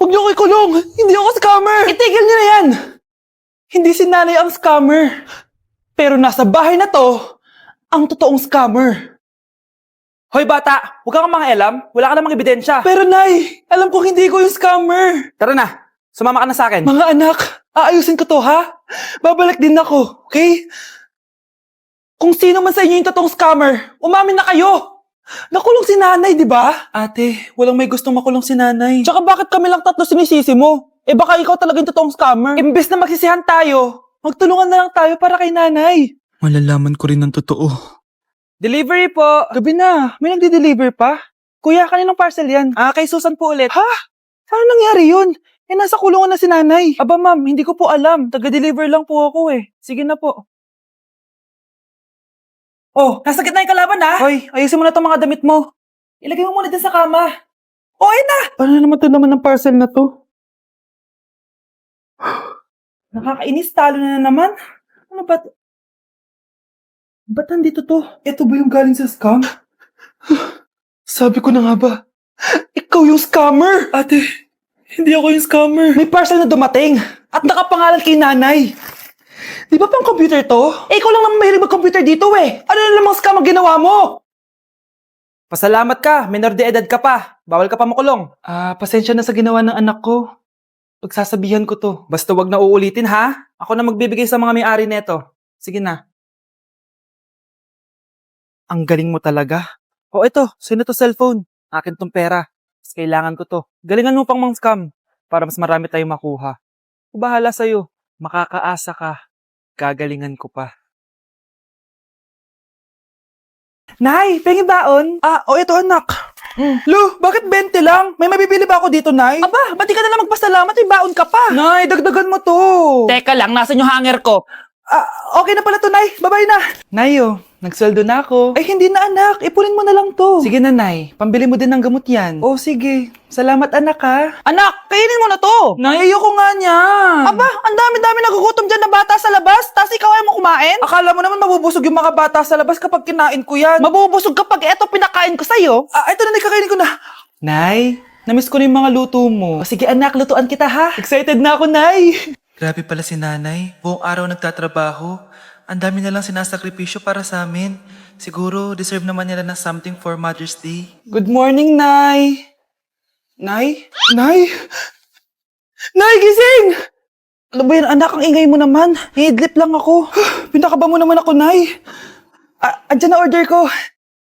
Huwag niyo ko ikulong! Hindi ako scammer! Itigil niyo na yan! Hindi si nanay ang scammer. Pero nasa bahay na to, ang totoong scammer. Hoy bata, huwag kang mangialam. Wala ka namang ebidensya. Pero nay, alam kong hindi ko yung scammer. Tara na, sumama ka na sa akin. Mga anak, aayusin ko to ha? Babalik din ako, okay? Kung sino man sa inyo yung totoong scammer, umamin na kayo! Nakulong si nanay, di ba? Ate, walang may gustong makulong si nanay. Tsaka bakit kami lang tatlo sinisisi mo? Eh baka ikaw talaga yung totoong scammer. Imbes na magsisihan tayo, magtulungan na lang tayo para kay nanay. Malalaman ko rin ang totoo. Delivery po. Gabi na, may nagde-deliver pa? Kuya, kaninong parcel yan? Kay Susan po ulit. Ha? Paano nangyari yun? Eh, nasa kulungan na si nanay. Aba ma'am, hindi ko po alam. Taga-deliver lang po ako eh. Sige na po. Oh, nasa gitna yung kalaban ha? Hoy, ayusin mo na itong mga damit mo. Ilagay mo muna dyan sa kama. Oh, ayun na! Paano naman ito naman ng parcel na to? Nakakainis, talo na naman. Ano ba? Ba't nandito to? Ito ba yung galing sa scam? Sabi ko na nga ba? Ikaw yung scammer! Ate, hindi ako yung scammer. May parcel na dumating at nakapangalan kay nanay. Di ba pang computer to? Eh, ikaw lang naman mahilig mag-computer dito eh. Ano na namang scam ang ginawa mo? Pasalamat ka, minor de edad ka pa. Bawal ka pa makulong. Pasensya na sa ginawa ng anak ko. Pagsasabihan ko to. Basta wag na uulitin ha. Ako na magbibigay sa mga may-ari neto. Sige na. Ang galing mo talaga. O ito, sino to cellphone? Akin tong pera. Mas kailangan ko to. Galingan mo pang mang-scam para mas marami tayong makuha. Bahala sa'yo. Makakaasa ka. Gagalingan ko pa. Nay, pengi baon? Ito anak. Lu, bakit 20 lang? May mabibili ba ako dito, Nay? Aba, ba't di ka na lang magpasalamat? May baon ka pa. Nay, dagdagan mo to. Teka lang, nasan yung hanger ko? Okay na pala to, Nay. Bye-bye na. Nay, nagsweldo na ako. Ay, hindi na, anak. Ipunin mo na lang to. Sige na, Nay. Pambili mo din ng gamot yan. Oh, sige. Salamat, anak, ha. Anak, kainin mo na to. Nay, ayoko nga niya. Aba, ang dami-dami nagugutom dyan na bata sa labas. Tapos ikaw ay mo kumain? Akala mo naman mabubusog yung mga bata sa labas kapag kinain ko yan. Mabubusog kapag eto pinakain ko sa'yo. Ito na, kakainin ko na. Nay, namiss ko na yung mga luto mo. Sige, anak, lutuan kita, ha. Excited na ako, Nay. Grabe pala si nanay. Buong araw nagtatrabaho. Ang dami na lang sinasakripisyo para sa amin. Siguro, deserve naman nila ng something for Mother's Day. Good morning, Nay. Nay? Nay? Nay, gising! Ano ba yan, anak? Ang ingay mo naman. Hihidlip lang ako. Pinakaba mo naman ako, Nay. Andyan na order ko.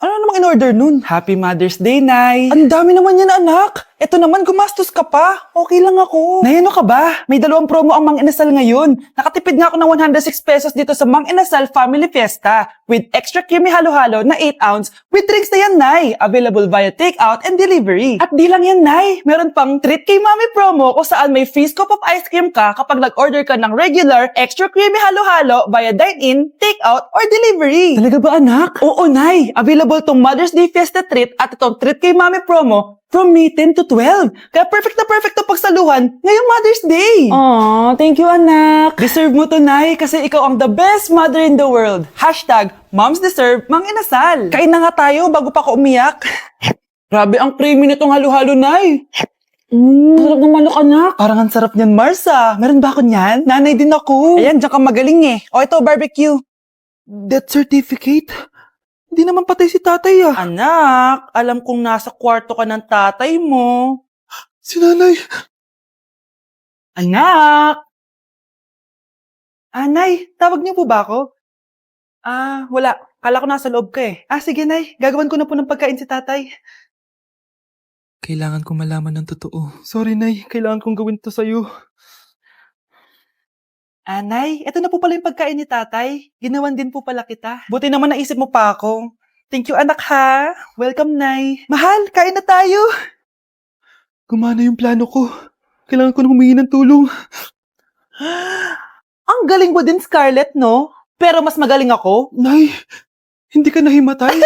Ano namang in-order nun? Happy Mother's Day, Nay. Ang dami naman yan, anak. Eto naman, gumastos ka pa. Okay lang ako. Nay, ano ka ba? May 2 promo ang Mang Inasal ngayon. Nakatipid nga ako ng 106 pesos dito sa Mang Inasal Family Fiesta with extra creamy halo-halo na 8 ounce with drinks na yan, Nay. Available via takeout and delivery. At di lang yan, Nay. Meron pang Treat kay Mami promo kung saan may free scoop of ice cream ka kapag nag-order ka ng regular extra creamy halo-halo via dine-in, takeout, or delivery. Talaga ba, anak? Oo, Nay. Available tong Mother's Day Fiesta Treat at itong Treat kay Mami promo from May 10 to 12. Kaya perfect na perfect to pagsaluhan ngayong Mother's Day. Aww, thank you, anak. Deserve mo to, Nay, kasi ikaw ang the best mother in the world. Hashtag, Moms Deserve Mang Inasal. Kain na nga tayo bago pa ako umiyak. Grabe ang creamy nitong halo-halo, Nay. Sarap ng manok, anak. Parang ang sarap niyan, Marsa. Meron ba ako niyan? Nanay din ako. Ayan, diyan ka magaling eh. O ito, barbecue. Death certificate? Hindi naman patay si tatay ah. Anak, alam kong nasa kwarto ka ng tatay mo. Si nanay. Anak! Nay, tawag niyo po ba ako? Wala. Kala ko nasa loob ka eh. Sige, Nay. Gagawan ko na po ng pagkain si tatay. Kailangan ko malaman ng totoo. Sorry, Nay. Kailangan kong gawin to sa'yo. Nay, eto na po pala yung pagkain ni tatay. Ginawan din po pala kita. Buti naman naisip mo pa ako. Thank you, anak, ha. Welcome, Nay. Mahal, kain na tayo. Gumana yung plano ko. Kailangan ko na humingi ng tulong. Ang galing mo din, Scarlett, no? Pero mas magaling ako. Nay, hindi ka nahimatay.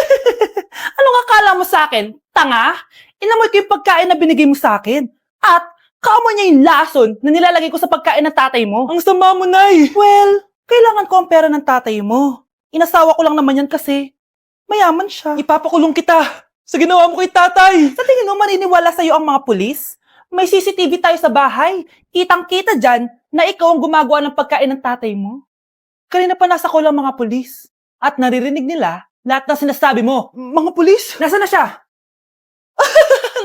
Anong akala mo sa akin? Tanga? Inamoy ko yung pagkain na binigay mo sa akin. At kaamoy niya yung lason na nilalagay ko sa pagkain ng tatay mo. Ang sama mo, Nay. Well, kailangan ko ang pera ng tatay mo. Inasawa ko lang naman yan kasi mayaman siya. Ipapakulong kita sa ginawa mo kay tatay. Sa tingin mo maniniwala sa'yo ang mga pulis? May CCTV tayo sa bahay. Kitang-kita dyan na ikaw ang gumagawa ng pagkain ng tatay mo. Kanina pa nasa ko lang mga pulis. At naririnig nila lahat ng sinasabi mo. Mga pulis? Nasaan na siya?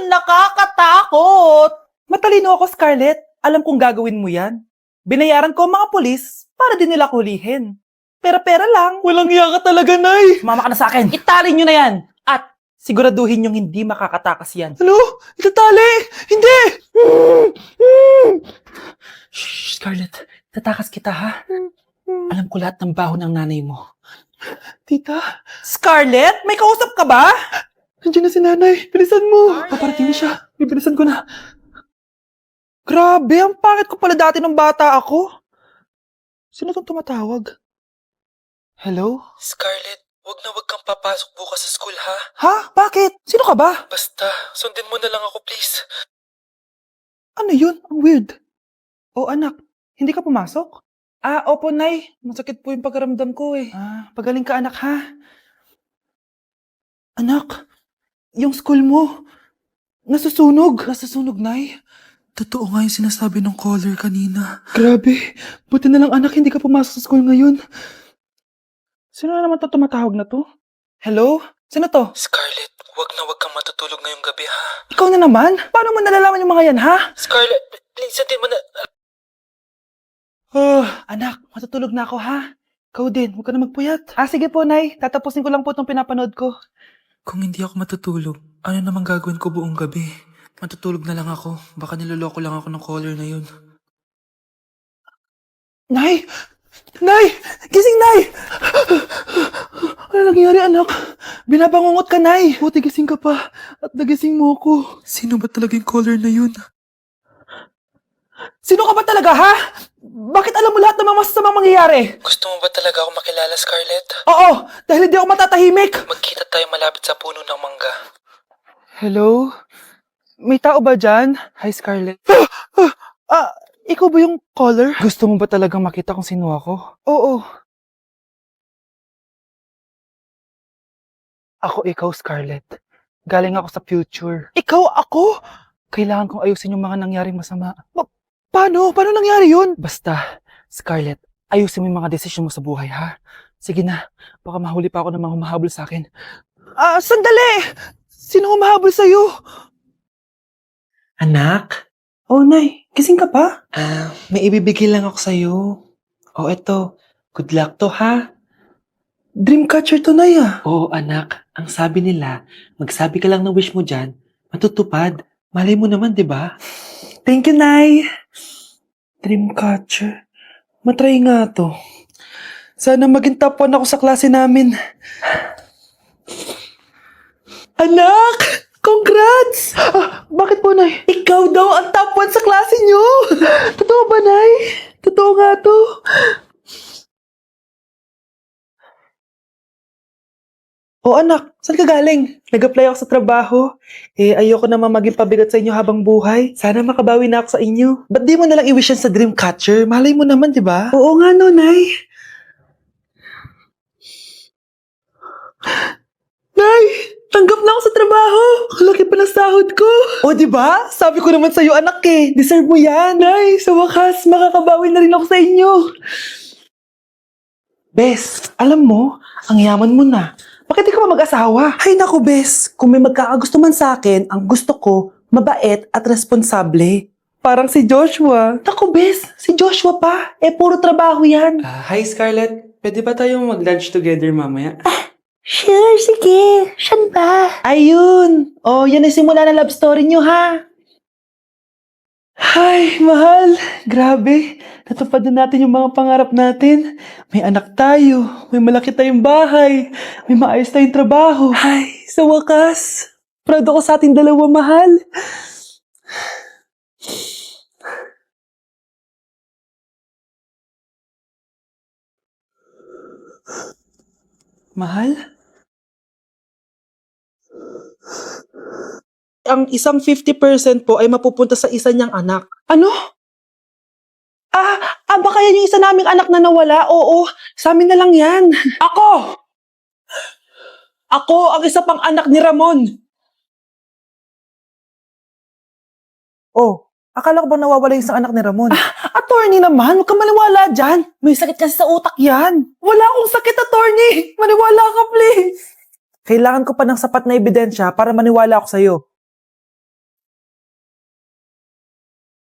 Nakakatakot! Matalino ako, Scarlett. Alam kong gagawin mo yan. Binayaran ko ang mga pulis para din nila kulihin. Pera-pera lang. Walang iya ka talaga, Nay. Mama ka na sa akin. Itali nyo na yan. At siguraduhin yung hindi makakatakas yan. Ano? Itatali? Hindi! Shh, Scarlett. Tatakas kita, ha? Alam ko lahat ng baho ng nanay mo. Tita? Scarlett? May kausap ka ba? Nandiyan na si nanay. Bilisan mo. Paparating na siya. Bibilisan ko na. Grabe, ang pangit ko pala dati nung bata ako. Sino tong tumatawag? Hello? Scarlett, wag kang papasok bukas sa school ha. Ha? Bakit? Sino ka ba? Basta, sundin mo na lang ako please. Ano yun? Ang weird. Oh, anak, hindi ka pumasok? Opo, Nay. Masakit po yung pagkaramdam ko eh. Pagaling ka, anak, ha? Anak, yung school mo, nasusunog. Nasusunog, Nay? Totoo nga yung sinasabi ng caller kanina. Grabe. Buti na lang, anak, hindi ka pumasok sa school ngayon. Sino na naman tumatawag na to? Hello? Sino to? Scarlett, wag kang matutulog ngayong gabi ha. Ikaw na naman? Paano mo nalalaman yung mga yan, ha? Scarlett, please, sundin mo na. Anak, matutulog na ako, ha? Ikaw din, huwag ka na magpuyat. Sige po, Nay. Tatapusin ko lang po itong pinapanood ko. Kung hindi ako matutulog, ano namang gagawin ko buong gabi? Matutulog na lang ako. Baka niloloko lang ako ng caller na yun. Nay! Nay! Gising, Nay! Ano nangyari, anak? Binabangungot ka, Nay. Buti gising ka pa. At nagising mo ako. Sino ba talaga yung caller na yun? Sino ka ba talaga, ha? Bakit alam mo lahat ng mga masasamang mangyayari? Gusto mo ba talaga ako makilala, Scarlett? Oo, dahil hindi ako matatahimik. Magkita tayo malapit sa puno ng mangga. Hello? May tao ba dyan? Hi, Scarlett. Ikaw ba yung caller? Gusto mo ba talagang makita kung sino ako? Oo. Ako ikaw, Scarlett. Galing ako sa future. Ikaw ako? Kailangan kong ayusin yung mga nangyaring masama. Paano? Paano nangyari yun? Basta, Scarlett, ayusin mo yung mga desisyon mo sa buhay, ha? Sige na, baka mahuli pa ako ng mga humahabol sa akin. Sandali! Sino humahabol sa'yo? Anak? Oh, Nay, gising ka pa? May ibibigay lang ako sa'yo. Eto. Good luck to, ha? Dreamcatcher to, Nay, Oo, anak. Ang sabi nila, magsabi ka lang ng wish mo dyan, matutupad. Malay mo naman, di ba? Thank you, Nay. Dreamcatcher. Matry nga to. Sana maging top 1 ako sa klase namin. Anak! Congrats! Bakit po, Nay? Ikaw daw ang top 1 sa klase nyo! Totoo ba, Nay? Totoo nga to. Anak, saan ka galing? Nag-apply ako sa trabaho. Ayoko naman maging pabigat sa inyo habang buhay. Sana makabawi na ako sa inyo. Ba't di mo nalang i-wish yan sa Dreamcatcher? Malay mo naman, di ba? Oo nga, no, Nay. Nay! Tanggap na ako sa trabaho! Ang laki pa ng sahod ko! Di ba? Sabi ko naman sa'yo, anak eh. Deserve mo yan. Nay, sa wakas, makakabawi na rin ako sa inyo. Bes, alam mo, ang yaman mo na. Bakit di ka pa mag-asawa? Ay naku, Bes. Kung may magkakagusto man sa akin, ang gusto ko, mabait at responsable. Parang si Joshua. Naku, Bes. Si Joshua pa. Puro trabaho yan. Hi, Scarlett. Pwede ba tayong mag-lunch together mamaya? Sure, sige. Siyan ba? Ayun. Yan ay simula na love story nyo, ha? Ay, mahal. Grabe. Natupad na natin yung mga pangarap natin. May anak tayo. May malaki tayong bahay. May maayos tayong trabaho. Ay, sa wakas. Proud ako sa ating dalawa, mahal. Mahal? Ang isang 50% po ay mapupunta sa isa niyang anak. Ano? Baka yan yung isa naming anak na nawala? Oo, sa amin na lang yan. Ako! Ako ang isa pang anak ni Ramon. Oh, akala ko ba nawawala yung isang anak ni Ramon? Attorney naman, huwag ka maniwala dyan. May sakit kasi sa utak yan. Wala akong sakit, attorney. Maniwala ka, please. Kailangan ko pa ng sapat na ebidensya para maniwala ako sa'yo.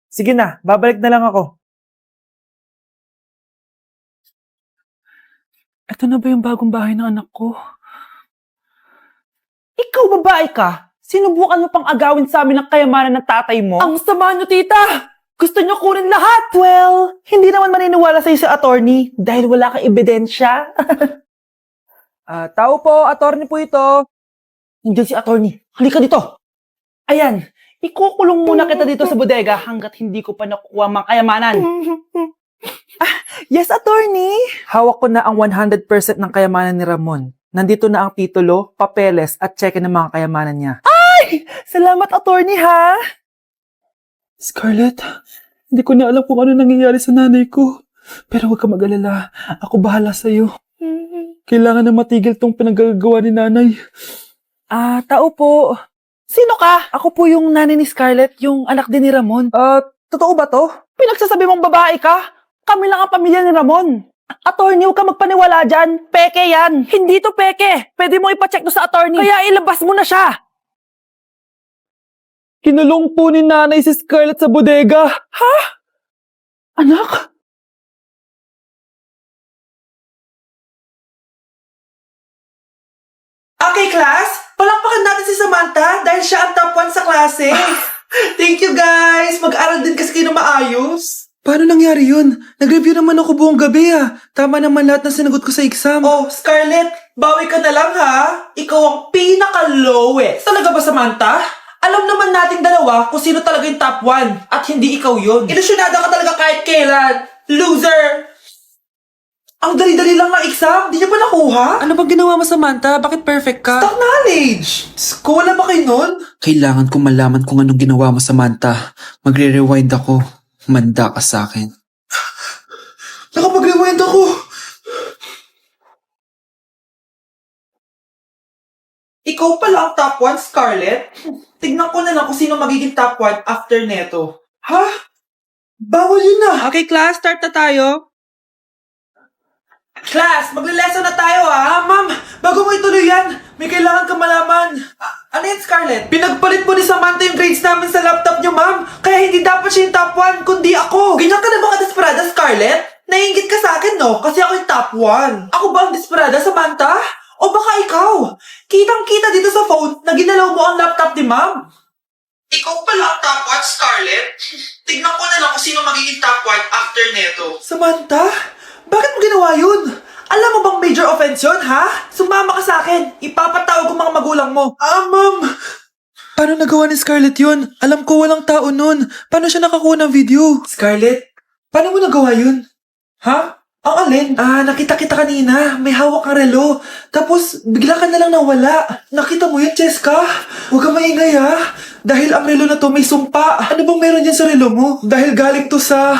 Sige na, babalik na lang ako. Ito na ba yung bagong bahay ng anak ko? Ikaw, babae ka. Sinubukan mo pang agawin sa amin ang kayamanan ng tatay mo? Ang sama nyo, tita! Gusto nyo kunin lahat! Well, hindi naman maniniwala sa'yo si attorney dahil wala kang ebidensya. Tao po, attorney po ito. Nandiyan si attorney. Halika dito. Ayan, ikukulong muna kita dito sa bodega hanggat hindi ko pa nakukuha mga kayamanan. Yes, attorney. Hawak ko na ang 100% ng kayamanan ni Ramon. Nandito na ang titulo, papeles at cheque ng mga kayamanan niya. Salamat, attorney, ha? Scarlett, hindi ko na alam kung ano nangyayari sa nanay ko. Pero huwag ka mag-alala. Ako bahala sa'yo. Kailangan na matigil tong pinagagawa ni nanay. Tao po. Sino ka? Ako po yung nanay ni Scarlett, yung anak din ni Ramon. Totoo ba to? Pinagsasabi mong babae ka? Kami lang ang pamilya ni Ramon. Attorney, huwag ka magpaniwala dyan. Peke yan. Hindi to peke. Pwede mo ipacheck to sa attorney. Kaya ilabas mo na siya. Kinulong po ni nanay si Scarlett sa bodega. Ha? Anak? Okay, class. Palakpakan natin si Samantha dahil siya ang top 1 sa klase. Thank you, guys. Mag-aral din kasi kayo na maayos. Paano nangyari yun? Nag-review naman ako buong gabi Tama naman lahat ng sinagot ko sa exam. Oh, Scarlett, bawi ka na lang ha. Ikaw ang pinaka-lowest. Talaga ba, Samantha? Alam naman nating dalawa kung sino talaga yung top 1 at hindi ikaw yun. Ilusyonada ka talaga kahit kailan. Loser! Ang dali-dali lang ng exam, di niya pa nakuha? Ano bang ginawa mo, Samantha? Bakit perfect ka? Stock knowledge! Ko, wala ba kayo nun? Kailangan ko malaman kung anong ginawa mo, Samantha. Magre-rewind ako. Manda ka sa akin. Nakapag-rewind ako! Ikaw pala ang top 1, Scarlett? Tignan ko na lang kung sino magiging top 1 after neto. Ha? Bawal yun na! Okay, class, start na tayo. Class, magle-lesson na tayo Ma'am, bago mo ituloy yan, may kailangan ka malaman. Ano yan, Scarlett? Pinagpalit mo ni Samantha yung grades namin sa laptop niyo, ma'am. Kaya hindi dapat siya yung top 1, kundi ako. Ganyan ka na ba ka-desperada, Scarlett? Naiingit ka sa akin, no? Kasi ako yung top 1. Ako ba ang desperada, Samantha? O baka ikaw? Kitang-kita dito sa phone na ginalaw mo ang laptop ni ma'am. Ikaw pala ang top 1, Scarlett? Tignan ko na lang kung sino magiging top 1 after neto. Samantha? Bakit mo ginawa yun? Alam mo bang major offense yun, ha? Sumama ka sa akin. Ipapatawag ko mga magulang mo. Ma'am! Paano nagawa ni Scarlett yun? Alam ko walang tao nun. Paano siya nakakuha ng video? Scarlett, paano mo nagawa yun? Ha? Ang alin? Nakita kita kanina. May hawak kang relo. Tapos, bigla ka na lang nawala. Nakita mo yun, Cheska? Huwag ka maingay, ha? Dahil ang relo na to may sumpa. Ano bang meron yan sa relo mo? Dahil galing to sa